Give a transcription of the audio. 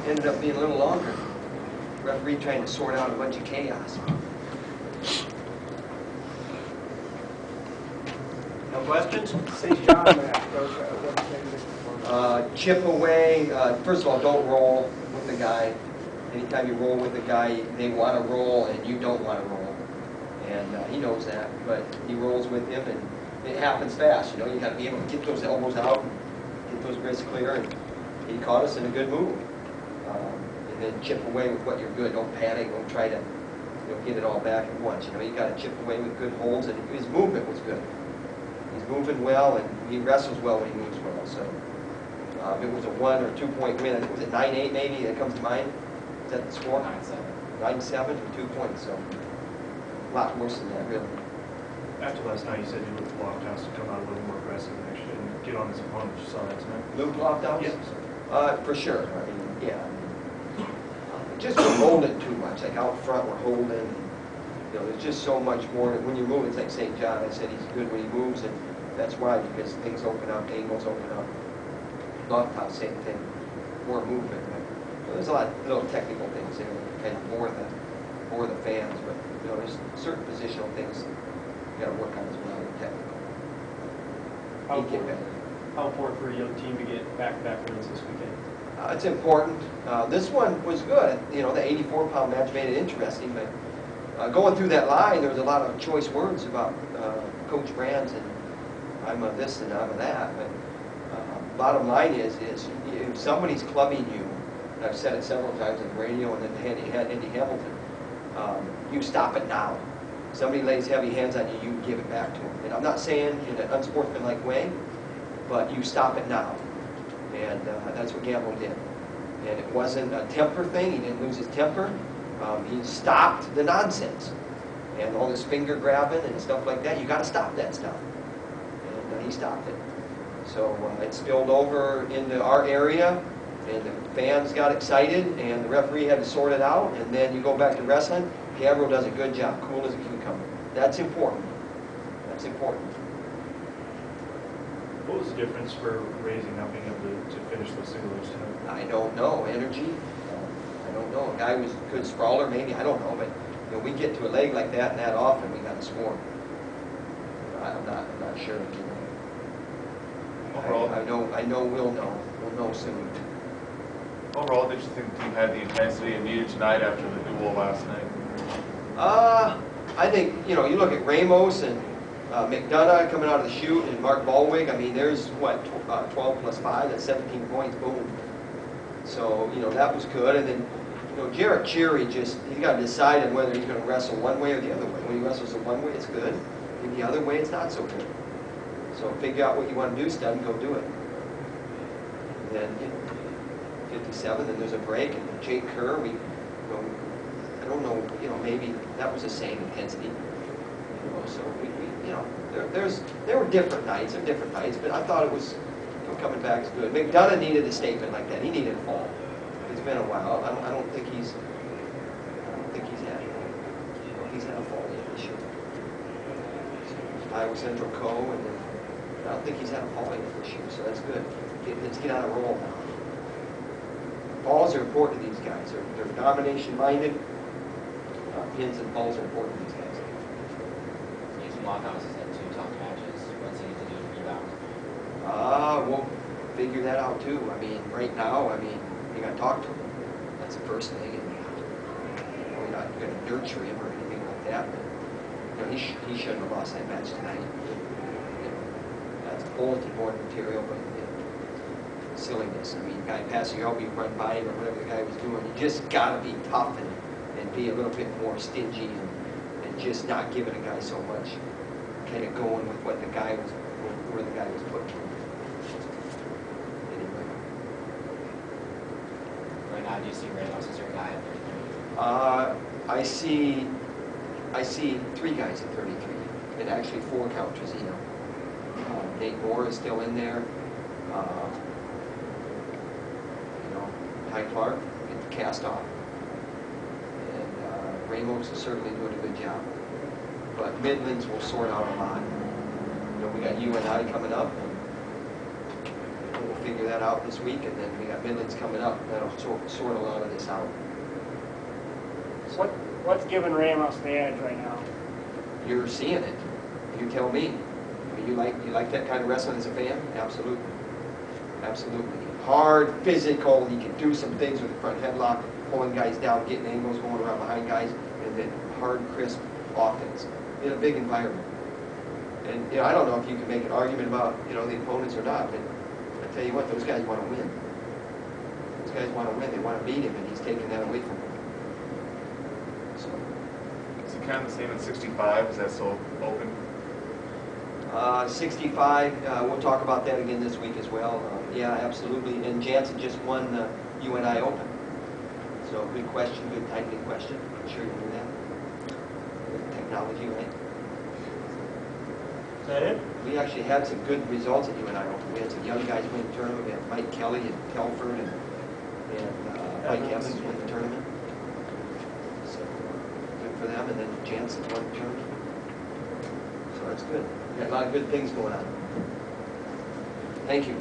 ended up being a little longer. Referee trying to sort out a bunch of chaos. No questions? St. John match, Chip away. First of all, don't roll with the guy. Anytime you roll with the guy, they want to roll and you don't want to roll. And he knows that, but he rolls with him, and it happens fast. You know, you got to be able to get those elbows out, get those wrists clear, and he caught us in a good move. And then chip away with what you're good. Don't panic. Don't try to get it all back at once. You know, you got to chip away with good holds, and his movement was good. He's moving well, and he wrestles well when he moves well. So it was a 1 or 2 point win. I think was it 9-8 maybe that comes to mind. Is that the score? 9-7. 9-7 for 2 points. So a lot worse than that, really. After last night, you said you looked blocked house to come out a little more aggressive and actually get on his opponent. You saw that tonight? Luke Lofthouse? Yes. For sure. I mean, yeah. Just we're holding too much. Like out front, we're holding. You know, there's just so much more. When you're moving, it's like St. John. I said he's good when he moves, and that's why, because things open up, angles open up. Lofthouse, same thing. More movement. But, there's a lot of little technical things there that kind of bore the fans. But there's certain positional things you got to work on as well. Technical. How important for a young team to get back-to-back wins this weekend? It's important. This one was good. The 84-pound match made it interesting, but going through that line, there was a lot of choice words about Coach Brands and I'm a this and I'm a that. But bottom line is if somebody's clubbing you, and I've said it several times on the radio and then Andy Hamilton, you stop it now. Somebody lays heavy hands on you, you give it back to them. And I'm not saying in an unsportsmanlike way, but you stop it now. And that's what Gamble did. And it wasn't a temper thing. He didn't lose his temper. He stopped the nonsense. And all this finger grabbing and stuff like that, you got to stop that stuff. And he stopped it. So it spilled over into our area, and the fans got excited, and the referee had to sort it out. And then you go back to wrestling. Gabriel does a good job, cool as a cucumber. That's important. That's important. What was the difference for raising not being able to finish those singlers tonight? I don't know. Energy? I don't know. A guy was a good sprawler, maybe. I don't know. But we get to a leg like that and that often, we got to score. I'm not sure. Overall, I know we'll know. We'll know soon. Overall, did you think the team had the intensity it needed tonight after the duel last night? I think, you look at Ramos and McDonough coming out of the chute and Mark Baldwig. I mean, there's, 12 plus 5, that's 17 points, boom. So, that was good. And then, Jarrett Cherry he's got to decide on whether he's going to wrestle one way or the other way. When he wrestles the one way, it's good. And the other way, it's not so good. So figure out what you want to do, Stud, and go do it. And then, 57, then there's a break, and Jake Kerr, I don't know, maybe that was the same intensity. So there were different nights, but I thought it was coming back is good. McDonough needed a statement like that. He needed a fall. It's been a while. I don't think he's had a fall yet this year. Iowa Central Co. and then I don't think he's had a fall yet this year, so that's good. Let's get on a roll now. Falls are important to these guys. They're domination-minded. Pins and falls are important to these guys. Jason Lofthouse has had 2 tough matches. What's he need to do to rebound? We'll figure that out too. I mean, right now, you got to talk to him. That's the first thing. And we're not going to nurture him or anything like that. But he shouldn't have lost that match tonight. That's bulletin board material, but silliness. I mean, guy passing you out, you run by him or whatever the guy was doing. You just got to be tough and be a little bit more stingy and just not giving a guy so much. Kind of going with what where the guy was put. Anyway. Right now, do you see Ramos as your guy at 33? I see 3 guys at 33, and actually 4 count Trezino. Nate Moore is still in there. Ty Clark get the cast off. And Ramos is certainly doing a good job. But Midlands will sort out a lot. We got UNI coming up. And we'll figure that out this week, and then we got Midlands coming up. That'll sort a lot of this out. What's giving Ramos the edge right now? You're seeing it. You tell me. I mean, you like that kind of wrestling as a fan? Absolutely. Absolutely. Hard, physical. He can do some things with the front headlock, pulling guys down, getting angles, going around behind guys, and then hard, crisp offense in a big environment. And I don't know if you can make an argument about the opponents or not, but I tell you what, those guys want to win. Those guys want to win. They want to beat him, and he's taking that away from them. So. Is it kind of the same at 65? Is that still open? 65, we'll talk about that again this week as well. Yeah, absolutely. And Jansen just won the UNI Open. So good question, good timely question. I'm sure you knew that. Good technology, right? Is that it? We actually had some good results at UNI Open. We had some young guys win the tournament. We had Mike Kelly and Telford and Mike Evans win the tournament. So good for them. And then Jansen won the tournament. So that's good. We got a lot of good things going on. Thank you.